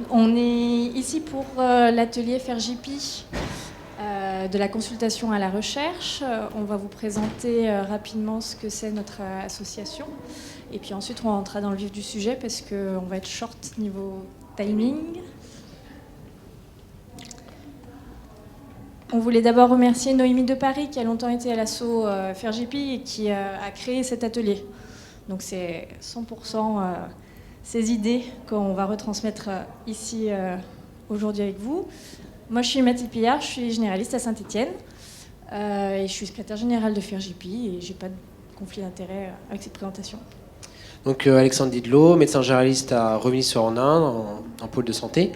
On est ici pour l'atelier FRJP de la consultation à la recherche. On va vous présenter rapidement ce que c'est notre association. Et puis ensuite, on rentrera dans le vif du sujet parce qu'on va être short niveau timing. On voulait d'abord remercier Noémie de Paris qui a longtemps été à l'assaut FRJP et qui a créé cet atelier. Donc c'est 100% ces idées qu'on va retransmettre ici aujourd'hui avec vous. Moi je suis Mathilde Pillard, je suis généraliste à Saint-Étienne et je suis secrétaire générale de FRJP et j'ai pas de conflit d'intérêt avec cette présentation. Donc Alexandre Didlot, médecin généraliste à Revigny-sur-Ornain, en pôle de santé,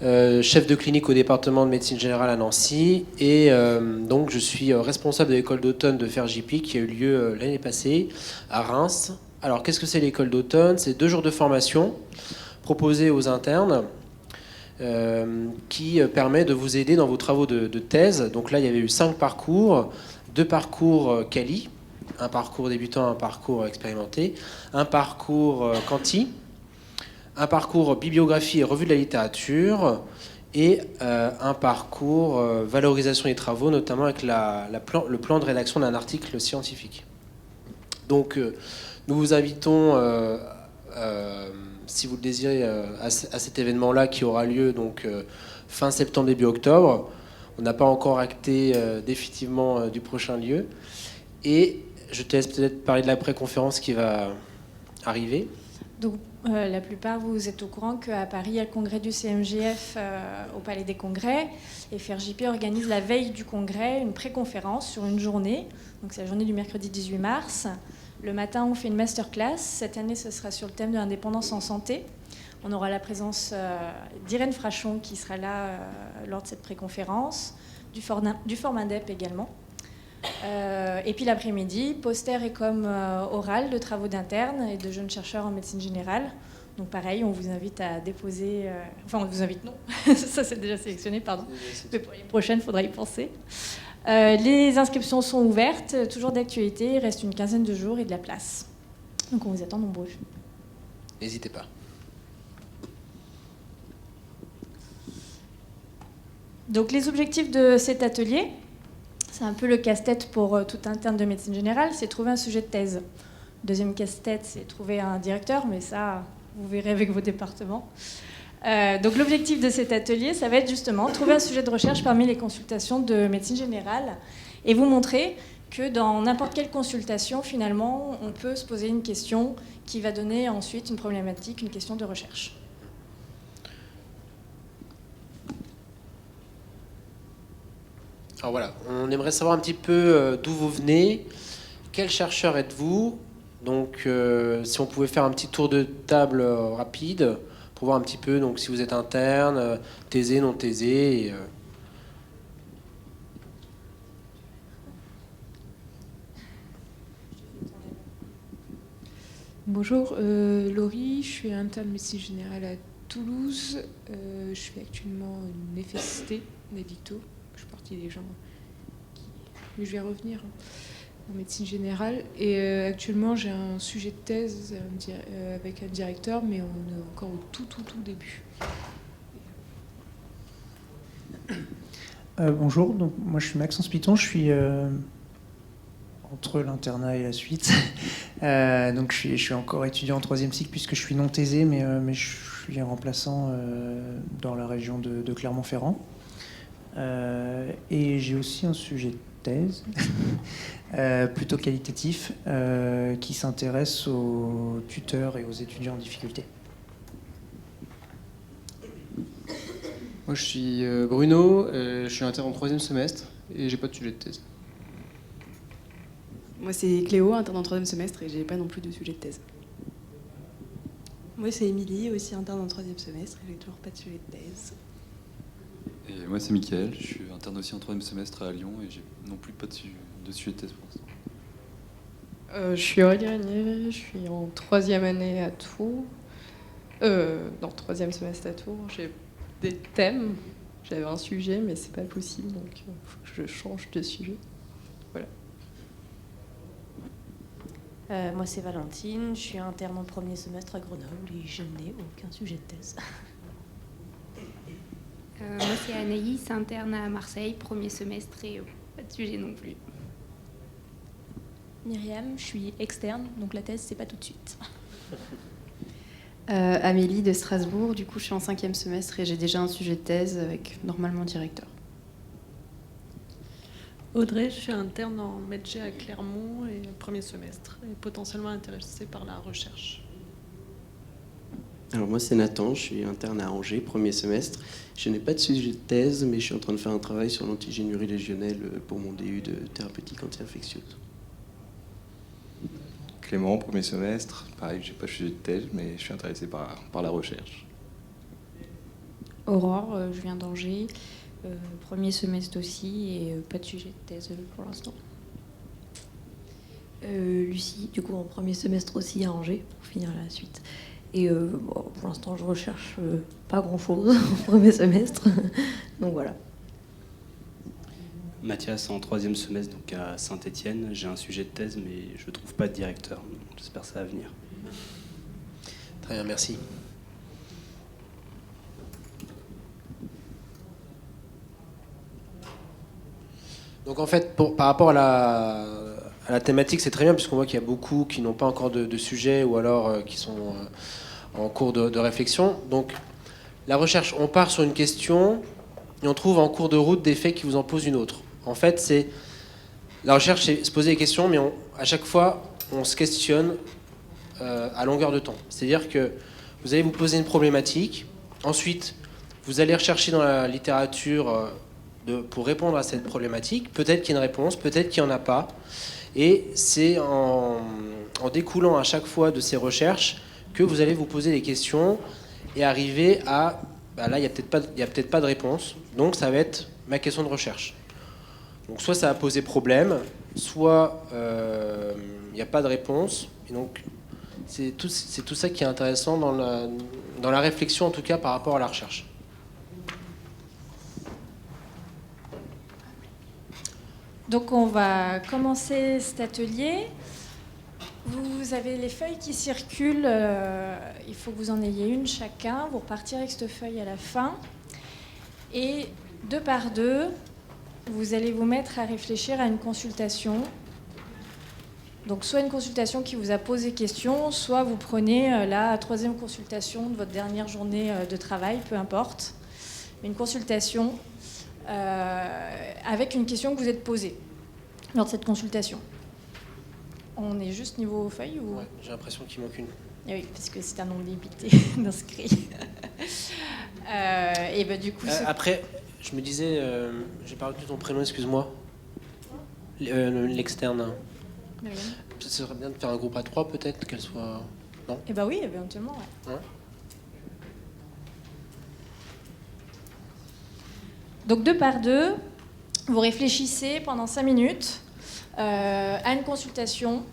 chef de clinique au département de médecine générale à Nancy, et donc je suis responsable de l'école d'automne de FRJP qui a eu lieu l'année passée à Reims. Alors qu'est-ce que c'est l'école d'automne? C'est 2 jours de formation proposés aux internes qui permet de vous aider dans vos travaux de thèse. Donc là il y avait eu 5 parcours, 2 parcours Cali, un parcours débutant, un parcours expérimenté, un parcours Canti, un parcours bibliographie et revue de la littérature, et un parcours valorisation des travaux, notamment avec le plan de rédaction d'un article scientifique. Donc nous vous invitons, si vous le désirez, à cet événement-là qui aura lieu donc, fin septembre, début octobre. On n'a pas encore acté définitivement du prochain lieu. Et je te laisse peut-être parler de la pré-conférence qui va arriver. Donc, la plupart, vous êtes au courant qu'à Paris, il y a le congrès du CMGF au Palais des Congrès. Et FRJP organise la veille du congrès une pré-conférence sur une journée. Donc, c'est la journée du mercredi 18 mars. Le matin, on fait une masterclass. Cette année, ce sera sur le thème de l'indépendance en santé. On aura la présence d'Irène Frachon qui sera là lors de cette pré-conférence, du Formindep également. Et puis l'après-midi, poster et com oral de travaux d'internes et de jeunes chercheurs en médecine générale. Donc pareil, on vous invite à déposer... Enfin, on vous invite, non. Ça, c'est déjà sélectionné, pardon. Mais pour les prochaines, il faudra y penser. Les inscriptions sont ouvertes, toujours d'actualité. Il reste une quinzaine de jours et de la place. Donc on vous attend nombreux. N'hésitez pas. Donc les objectifs de cet atelier... C'est un peu le casse-tête pour tout interne de médecine générale, c'est trouver un sujet de thèse. Deuxième casse-tête, c'est trouver un directeur, mais ça, vous verrez avec vos départements. Donc l'objectif de cet atelier, ça va être justement trouver un sujet de recherche parmi les consultations de médecine générale et vous montrer que dans n'importe quelle consultation, finalement, on peut se poser une question qui va donner ensuite une problématique, une question de recherche. Alors voilà, on aimerait savoir un petit peu d'où vous venez, quel chercheur êtes-vous. Donc si on pouvait faire un petit tour de table rapide pour voir un petit peu donc, si vous êtes interne, thésé, non thésé. Et, Bonjour, Laurie, je suis interne médecine générale à Toulouse. Je fais actuellement une FST d'édito. Je suis partie des gens mais je vais revenir en médecine générale. Et actuellement, j'ai un sujet de thèse avec un directeur, mais on est encore au tout début. Bonjour, donc moi je suis Maxence Piton, je suis entre l'internat et la suite. Donc je suis encore étudiant en 3e cycle puisque je suis non thésé, mais je suis remplaçant dans la région de Clermont-Ferrand. Et j'ai aussi un sujet de thèse plutôt qualitatif qui s'intéresse aux tuteurs et aux étudiants en difficulté. Moi je suis Bruno, je suis interne en 3e semestre et j'ai pas de sujet de thèse. Moi c'est Cléo, interne en 3e semestre et j'ai pas non plus de sujet de thèse. Moi c'est Émilie, aussi interne en 3e semestre et j'ai toujours pas de sujet de thèse. Et moi c'est Mickaël, je suis interne aussi en 3e semestre à Lyon et j'ai non plus pas de sujet de thèse pour l'instant. Je suis Aurélie Régnier, je suis en 3e année à Tours. Non, 3e semestre à Tours. J'ai des thèmes, j'avais un sujet mais c'est pas possible donc il faut que je change de sujet. Voilà. Moi c'est Valentine, je suis interne en 1er semestre à Grenoble et je n'ai aucun sujet de thèse. Moi, c'est Anaïs, interne à Marseille, premier semestre et pas de sujet non plus. Myriam, je suis externe, donc la thèse, c'est pas tout de suite. Amélie de Strasbourg, du coup, je suis en 5e semestre et j'ai déjà un sujet de thèse avec normalement directeur. Audrey, je suis interne en Medg à Clermont et premier semestre et potentiellement intéressée par la recherche. Alors moi c'est Nathan, je suis interne à Angers, premier semestre. Je n'ai pas de sujet de thèse, mais je suis en train de faire un travail sur l'antigénurie légionnelle pour mon DU de thérapeutique anti-infectieuse. Clément, premier semestre. Pareil, je n'ai pas de sujet de thèse, mais je suis intéressé par la recherche. Aurore, je viens d'Angers, premier semestre aussi, et pas de sujet de thèse pour l'instant. Lucie, du coup en premier semestre aussi à Angers, pour finir la suite. Et pour l'instant, je recherche pas grand-chose au premier semestre. Donc voilà. Mathias, en 3e semestre, donc à Saint-Étienne. J'ai un sujet de thèse, mais je ne trouve pas de directeur. J'espère que ça va venir. Très bien, merci. Donc en fait, par rapport à la thématique, c'est très bien, puisqu'on voit qu'il y a beaucoup qui n'ont pas encore de sujet ou alors qui sont en cours de réflexion. Donc la recherche, on part sur une question et on trouve en cours de route des faits qui vous en posent une autre. En fait, la recherche, c'est se poser des questions, mais à chaque fois, on se questionne à longueur de temps. C'est-à-dire que vous allez vous poser une problématique, ensuite, vous allez rechercher dans la littérature pour répondre à cette problématique. Peut-être qu'il y a une réponse, peut-être qu'il n'y en a pas. Et c'est en découlant à chaque fois de ces recherches que vous allez vous poser des questions et arriver à... là, il n'y a peut-être pas de réponse. Donc, ça va être ma question de recherche. Donc, soit ça va poser problème, soit il n'y a pas de réponse. Et donc, c'est tout ça qui est intéressant dans la réflexion, en tout cas, par rapport à la recherche. Donc on va commencer cet atelier. Vous avez les feuilles qui circulent. Il faut que vous en ayez une chacun. Vous repartirez avec cette feuille à la fin. Et 2 par 2, vous allez vous mettre à réfléchir à une consultation. Donc soit une consultation qui vous a posé question, soit vous prenez la 3e consultation de votre dernière journée de travail, peu importe. Une consultation avec une question que vous êtes posée lors de cette consultation. On est juste niveau feuille ou... Ouais, j'ai l'impression qu'il manque une. Ah oui, parce que c'est un nombre limité d'inscrits. Et ben du coup... Après, je me disais, j'ai pas retenu ton prénom, excuse-moi. L'externe. Ce serait bien de faire un groupe à 3 peut-être, qu'elle soit... Non ? Eh ben oui, éventuellement, ouais. Ouais. Donc 2 par 2, vous réfléchissez pendant 5 minutes à une consultation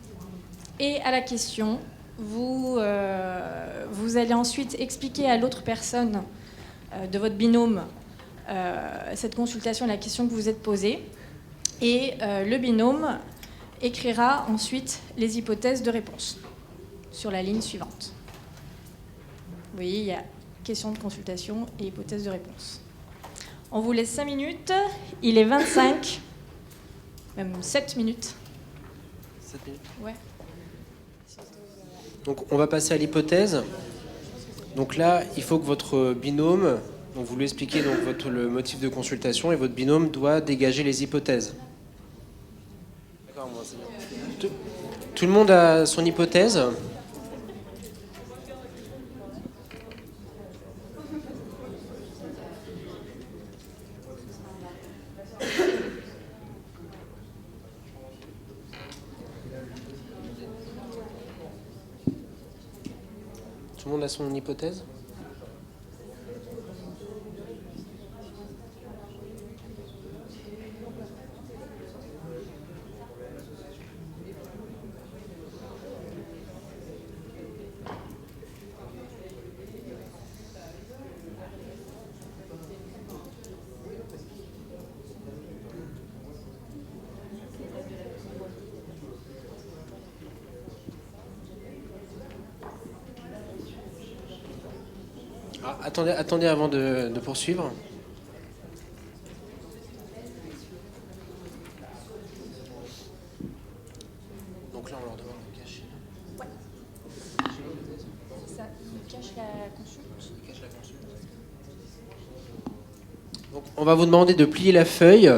et à la question. Vous allez ensuite expliquer à l'autre personne de votre binôme cette consultation et la question que vous vous êtes posée. Et le binôme écrira ensuite les hypothèses de réponse sur la ligne suivante. Vous voyez, il y a question de consultation et hypothèse de réponse. On vous laisse 5 minutes, il est 25, même 7 minutes. 7 minutes ? Ouais. Donc on va passer à l'hypothèse. Donc là, il faut que votre binôme, donc vous lui expliquez donc le motif de consultation et votre binôme doit dégager les hypothèses. D'accord, moi c'est bien. Tout le monde a son hypothèse ? Tout le monde a son hypothèse ? Attendez avant de poursuivre. cache la consulte. Donc, on va vous demander de plier la feuille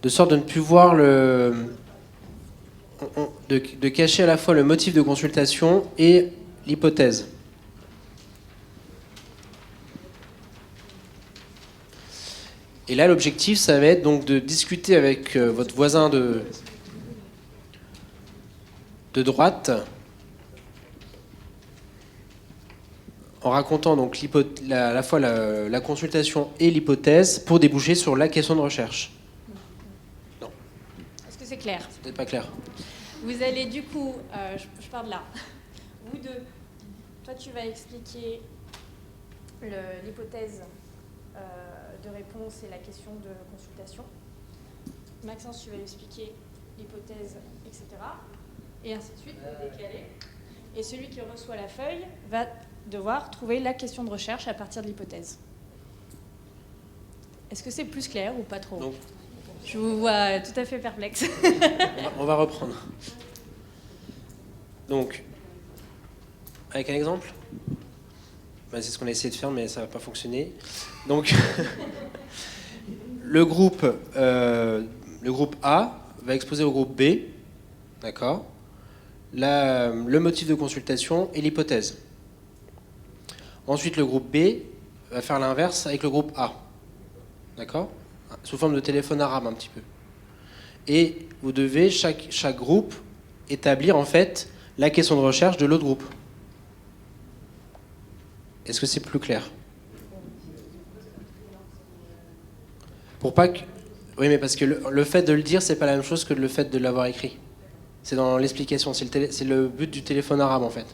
de sorte de ne plus voir de cacher à la fois le motif de consultation et l'hypothèse. Et là, l'objectif, ça va être donc de discuter avec votre voisin de droite en racontant donc à la fois la consultation et l'hypothèse pour déboucher sur la question de recherche. Non. Est-ce que c'est clair? C'est peut-être pas clair. Vous allez du coup, je pars de là. Vous deux, toi tu vas expliquer l'hypothèse de réponse et la question de consultation. Maxence, tu vas expliquer l'hypothèse, etc. Et ainsi de suite, décaler. Et celui qui reçoit la feuille va devoir trouver la question de recherche à partir de l'hypothèse. Est-ce que c'est plus clair ou pas trop? Non. Je vous vois tout à fait perplexe. On va reprendre. Donc, avec un exemple, c'est ce qu'on a essayé de faire, mais ça n'a pas fonctionné. Donc, le groupe A va exposer au groupe B, d'accord, le motif de consultation et l'hypothèse. Ensuite, le groupe B va faire l'inverse avec le groupe A, d'accord, sous forme de téléphone arabe un petit peu. Et vous devez, chaque groupe, établir en fait la question de recherche de l'autre groupe. Est-ce que c'est plus clair? Pour pas que... Oui, mais parce que le fait de le dire, c'est pas la même chose que le fait de l'avoir écrit. C'est dans l'explication, c'est le but du téléphone arabe en fait.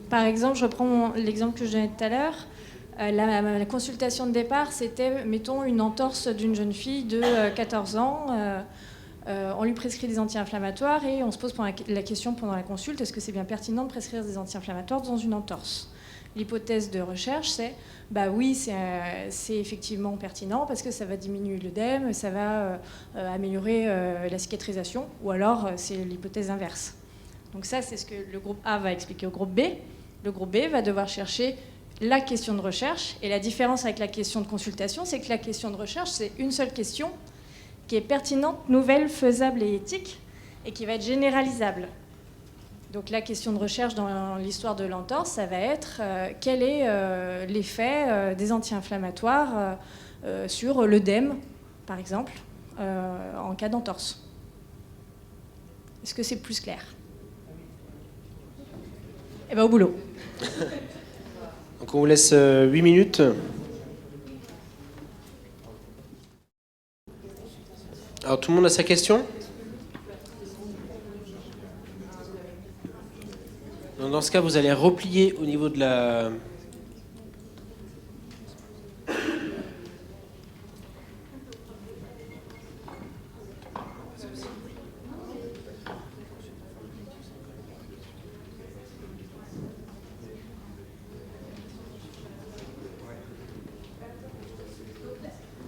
Par exemple, je reprends l'exemple que je donnais tout à l'heure. La consultation de départ, c'était, mettons, une entorse d'une jeune fille de 14 ans. On lui prescrit des anti-inflammatoires et on se pose la question pendant la consulte, est-ce que c'est bien pertinent de prescrire des anti-inflammatoires dans une entorse? L'hypothèse de recherche, c'est, oui, c'est effectivement pertinent parce que ça va diminuer l'œdème, ça va améliorer la cicatrisation, ou alors c'est l'hypothèse inverse. Donc ça, c'est ce que le groupe A va expliquer au groupe B. Le groupe B va devoir chercher la question de recherche, et la différence avec la question de consultation, c'est que la question de recherche, c'est une seule question qui est pertinente, nouvelle, faisable et éthique, et qui va être généralisable. Donc la question de recherche dans l'histoire de l'entorse, ça va être quel est l'effet des anti-inflammatoires sur l'œdème, par exemple, en cas d'entorse. Est-ce que c'est plus clair? Eh bien, au boulot. Donc on vous laisse 8 minutes. Alors tout le monde a sa question? Donc, dans ce cas, vous allez replier au niveau de la...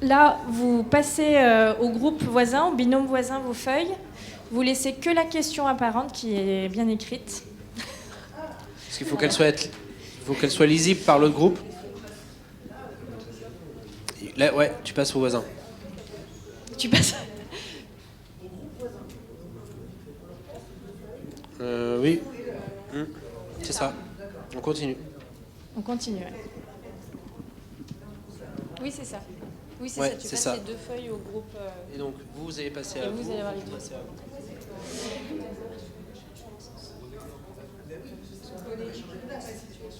Là, vous passez au groupe voisin, au binôme voisin, vos feuilles. Vous laissez que la question apparente qui est bien écrite. Parce qu'il faut qu'elle soit lisible par l'autre groupe. Là, ouais, tu passes au voisin. Tu passes. Oui. C'est ça. On continue. On continue, ouais. Oui, c'est ça. Oui, c'est Ouais, ça. Tu c'est passes ça. les deux feuilles au groupe. Et donc, vous allez passer à et vous allez avoir les deux. passer à vous.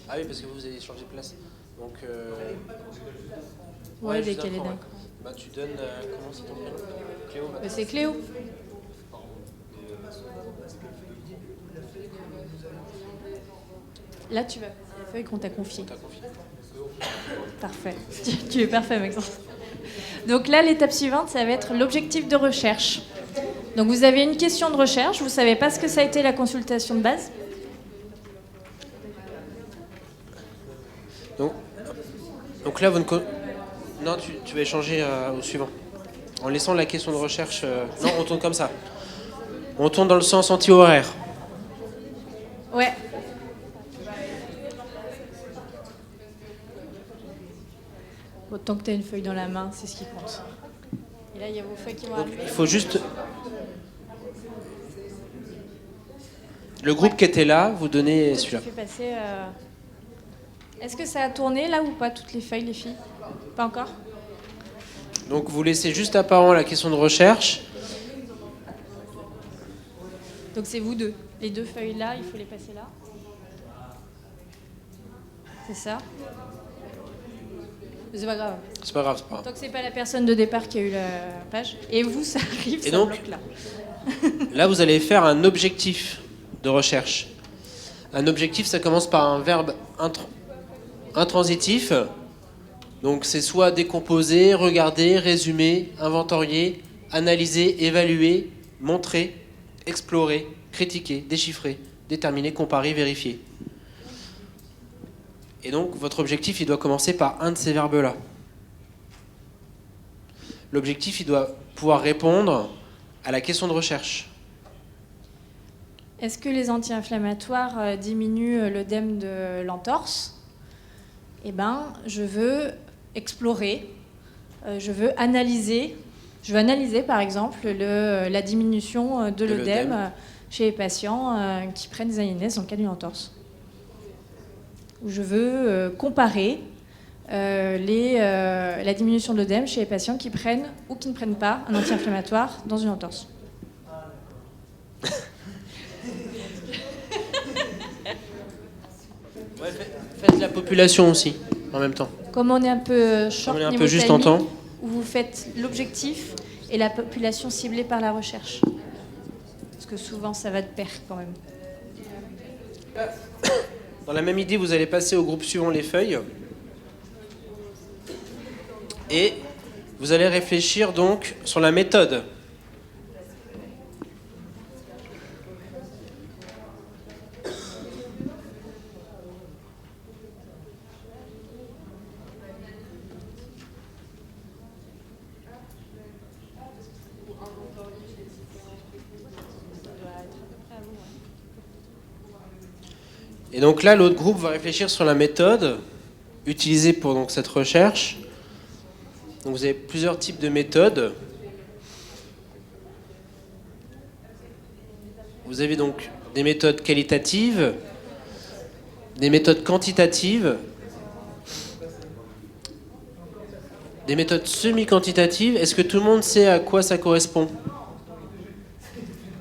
Ah oui, parce que vous avez changé de place. Donc, ouais, juste décalé d'un d'un cran, ouais. Tu donnes... comment c'est ton prénom? Cléo. C'est Cléo. Là, tu vas passer la feuille qu'on t'a confiée. Parfait. Tu es parfait, Maxence. Donc là, l'étape suivante, ça va être l'objectif de recherche. Donc vous avez une question de recherche, vous ne savez pas ce que ça a été la consultation de base. Donc là, non, tu vas échanger au suivant. En laissant la question de recherche... Non, on tourne comme ça. On tourne dans le sens anti-horaire. Ouais. Bon, tant que tu as une feuille dans la main, c'est ce qui compte. Et là, il y a vos feuilles qui vont arriver. Il faut juste... Le groupe qui était là, vous donnez celui-là. Je fais passer... Est-ce que ça a tourné là ou pas, toutes les feuilles, les filles? Pas encore? Donc vous laissez juste apparent la question de recherche. Donc c'est vous deux. Les deux feuilles là, il faut les passer là. C'est ça. C'est pas grave. C'est pas grave, c'est pas grave. Tant que c'est pas la personne de départ qui a eu la page. Et vous, ça arrive, Et ça donc, bloque là. Là, vous allez faire un objectif de recherche. Un objectif, ça commence par un verbe intransitif. Donc c'est soit décomposer, regarder, résumer, inventorier, analyser, évaluer, montrer, explorer, critiquer, déchiffrer, déterminer, comparer, vérifier. Et donc votre objectif, il doit commencer par un de ces verbes-là. L'objectif, il doit pouvoir répondre à la question de recherche. Est-ce que les anti-inflammatoires diminuent l'œdème de l'entorse? Eh bien, je veux explorer, je veux analyser. Je veux analyser, par exemple, la diminution de l'œdème chez les patients qui prennent des ANS dans le cas d'une entorse. Ou je veux comparer la diminution de l'œdème chez les patients qui prennent ou qui ne prennent pas un anti-inflammatoire dans une entorse. Ouais, faites la population aussi, en même temps. Comme on est un peu short, on est un niveau peu juste en timing, temps. où vous faites l'objectif et la population ciblée par la recherche. Parce que souvent, ça va de pair quand même. Dans la même idée, vous allez passer au groupe suivant les feuilles. Et vous allez réfléchir donc sur la méthode. Et donc là, l'autre groupe va réfléchir sur la méthode utilisée pour donc, cette recherche. Donc vous avez plusieurs types de méthodes. Vous avez donc des méthodes qualitatives, des méthodes quantitatives, des méthodes semi-quantitatives. Est-ce que tout le monde sait à quoi ça correspond?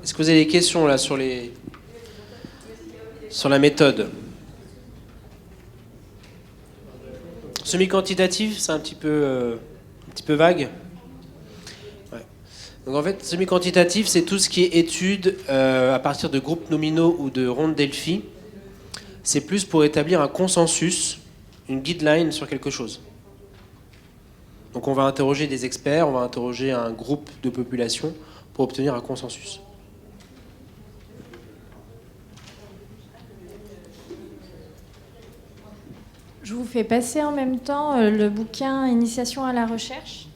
Est-ce que vous avez des questions là sur la méthode? Semi-quantitative, c'est un petit peu vague. Ouais. Donc en fait, semi-quantitatif, c'est tout ce qui est étude à partir de groupes nominaux ou de rondes Delphi. C'est plus pour établir un consensus, une guideline sur quelque chose. Donc on va interroger des experts, on va interroger un groupe de population pour obtenir un consensus. Je vous fais passer en même temps le bouquin Initiation à la recherche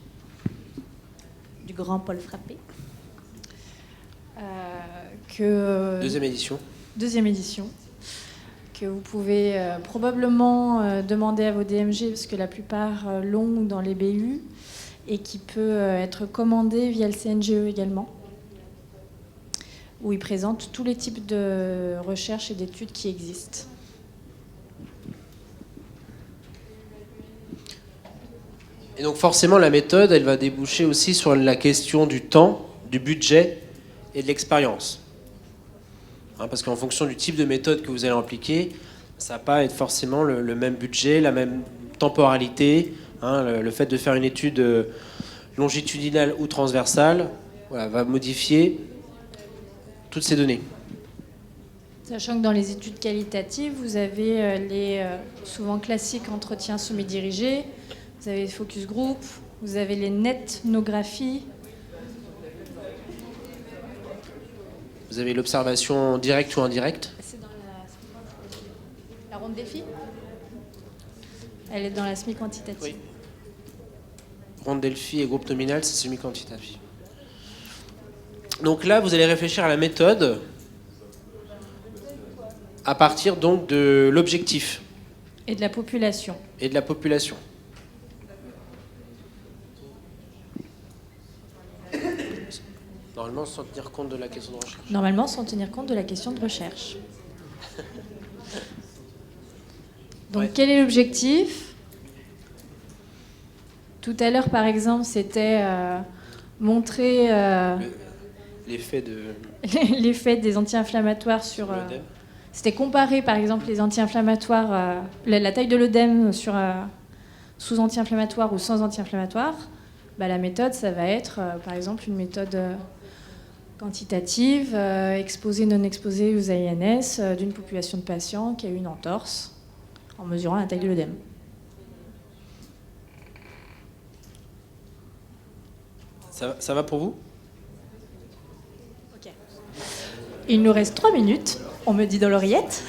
du grand Paul Frappé. Deuxième édition. Deuxième édition. Que vous pouvez probablement demander à vos DMG, parce que la plupart l'ont dans les BU, et qui peut être commandé via le CNGE également, où il présente tous les types de recherches et d'études qui existent. Et donc forcément, la méthode, elle va déboucher aussi sur la question du temps, du budget et de l'expérience. Parce qu'en fonction du type de méthode que vous allez appliquer, ça ne va pas être forcément le même budget, la même temporalité. Le fait de faire une étude longitudinale ou transversale va modifier toutes ces données. Sachant que dans les études qualitatives, vous avez les souvent classiques entretiens semi-dirigés, vous avez les focus group, vous avez les nethnographies. Vous avez l'observation directe ou indirecte. C'est dans la ronde défi. Elle est dans la semi-quantitative. Oui. Ronde Delphi et groupe nominal, c'est semi-quantitatif. Donc là, vous allez réfléchir à la méthode à partir donc de l'objectif Et de la population. et de la population. Normalement, sans tenir compte de la question de recherche. Normalement, sans tenir compte de la question de recherche. Donc, Ouais. quel est l'objectif? Tout à l'heure, par exemple, c'était montrer L'effet de l'effet des anti-inflammatoires sur... l'œdème. C'était comparer, par exemple, les anti-inflammatoires, la taille de l'œdème sous anti-inflammatoire ou sans anti-inflammatoire. Bah, la méthode, ça va être, par exemple, une méthode quantitative, exposée, non exposée aux AINS, d'une population de patients qui a eu une entorse, en mesurant la taille de l'œdème. Ça va pour vous? Il nous reste 3 minutes, on me dit dans l'oreillette.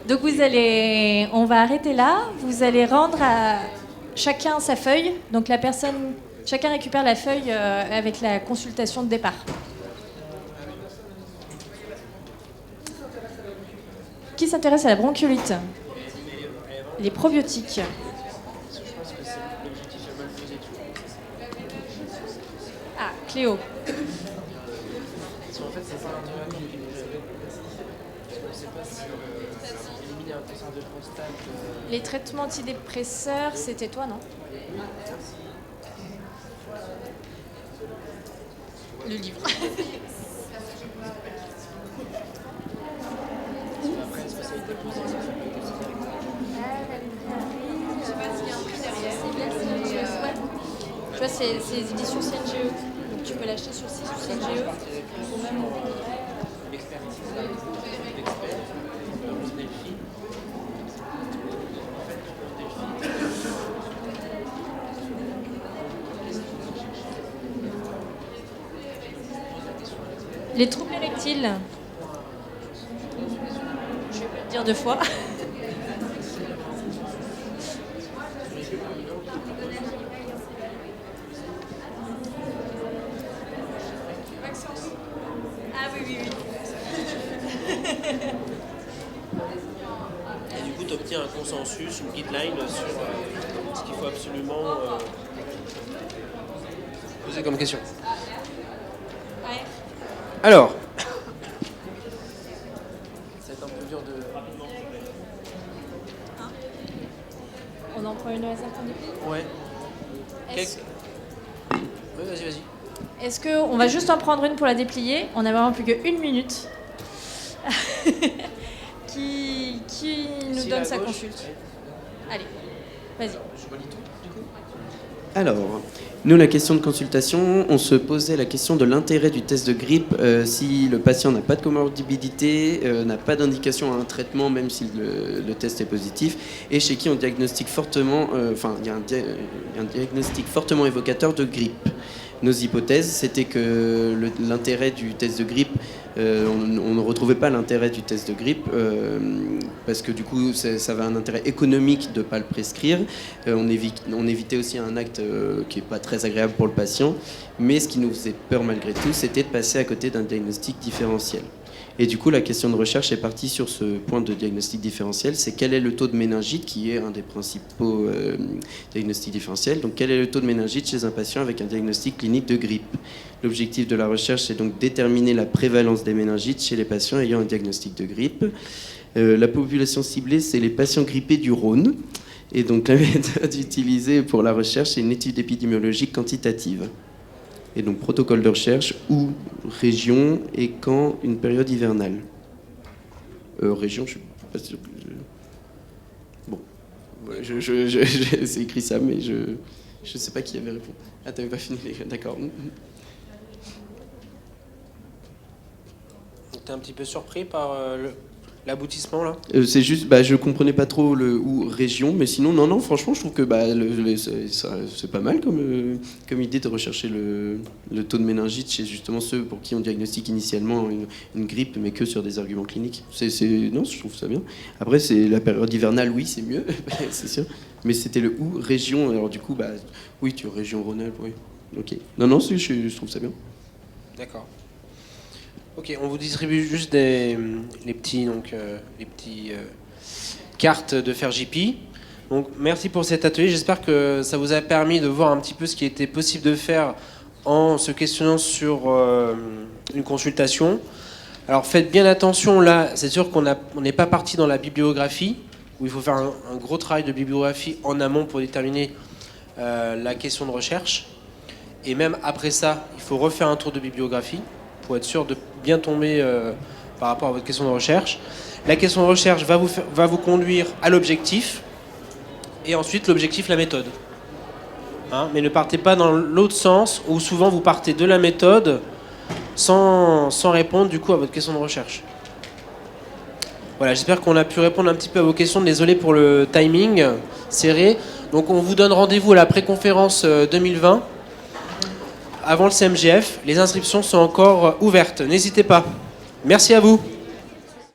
Donc on va arrêter là. Vous allez rendre à chacun sa feuille. Donc chacun récupère la feuille avec la consultation de départ. Qui s'intéresse à la bronchiolite? Les probiotiques. Ah, Cléo. En fait, c'est pas l'intérêt je sais pas si éliminer un cancer de prostate. Les traitements antidépresseurs, c'était toi, non? Le livre. Après, est-ce que ça a été posé? Je sais pas s'il y a un prix derrière. Tu vois, c'est les éditions CNGE. Donc tu peux l'acheter sur le site du CNGE. Ou même au congrès. Les troubles érectiles. Je vais pas le dire 2 fois. Ah oui, oui, oui. Et du coup, tu obtiens un consensus, une guideline sur ce qu'il faut absolument poser comme question. Ouais. Alors, ça va être un peu dur de rapidement. On en prend une au hasard pour nous. Ouais. Est-ce Ouais, vas-y. est-ce qu'on va juste en prendre une pour la déplier? On n'a vraiment plus qu'une minute. Qui nous Ici, donne à sa gauche. consulte? Allez, vas-y. Je relis tout, du coup. Alors, nous, la question de consultation, on se posait la question de l'intérêt du test de grippe si le patient n'a pas de comorbidité, n'a pas d'indication à un traitement, même si le test est positif, et chez qui on diagnostique fortement, il y a un diagnostic fortement évocateur de grippe. Nos hypothèses, c'était que l'intérêt du test de grippe, on ne retrouvait pas l'intérêt du test de grippe parce que du coup, ça avait un intérêt économique de ne pas le prescrire. On évitait aussi un acte qui n'est pas très agréable pour le patient. Mais ce qui nous faisait peur malgré tout, c'était de passer à côté d'un diagnostic différentiel. Et du coup, la question de recherche est partie sur ce point de diagnostic différentiel, c'est quel est le taux de méningite, qui est un des principaux diagnostics différentiels. Donc, quel est le taux de méningite chez un patient avec un diagnostic clinique de grippe? L'objectif de la recherche, c'est donc déterminer la prévalence des méningites chez les patients ayant un diagnostic de grippe. La population ciblée, c'est les patients grippés du Rhône. Et donc, la méthode utilisée pour la recherche, c'est une étude épidémiologique quantitative. Et donc protocole de recherche ou région et quand une période hivernale. Région, je suis pas sûr que bon, ouais, c'est écrit ça, mais je sais pas qui avait répondu. Ah, t'avais pas fini, d'accord. T'es un petit peu surpris par l'aboutissement là? C'est juste, je comprenais pas trop le ou région, mais sinon, non, franchement, je trouve que c'est pas mal comme idée de rechercher le taux de méningite chez justement ceux pour qui on diagnostique initialement une grippe, mais que sur des arguments cliniques. Non, je trouve ça bien. Après, c'est la période hivernale, oui, c'est mieux, c'est sûr. Mais c'était le ou région, alors du coup, oui, tu région Rhône-Alpes, oui. Ok. Non, je trouve ça bien. D'accord. Ok, on vous distribue juste les petits cartes de FairJP. Donc merci pour cet atelier. J'espère que ça vous a permis de voir un petit peu ce qui était possible de faire en se questionnant sur une consultation. Alors faites bien attention là, c'est sûr qu'on n'est pas parti dans la bibliographie, où il faut faire un gros travail de bibliographie en amont pour déterminer la question de recherche. Et même après ça, il faut refaire un tour de bibliographie pour être sûr de bien tomber par rapport à votre question de recherche. La question de recherche va vous conduire à l'objectif, et ensuite l'objectif, la méthode. Hein, mais ne partez pas dans l'autre sens, où souvent vous partez de la méthode sans répondre du coup à votre question de recherche. Voilà, j'espère qu'on a pu répondre un petit peu à vos questions. Désolé pour le timing serré. Donc on vous donne rendez-vous à la préconférence 2020 avant le CMGF. Les inscriptions sont encore ouvertes. N'hésitez pas. Merci à vous.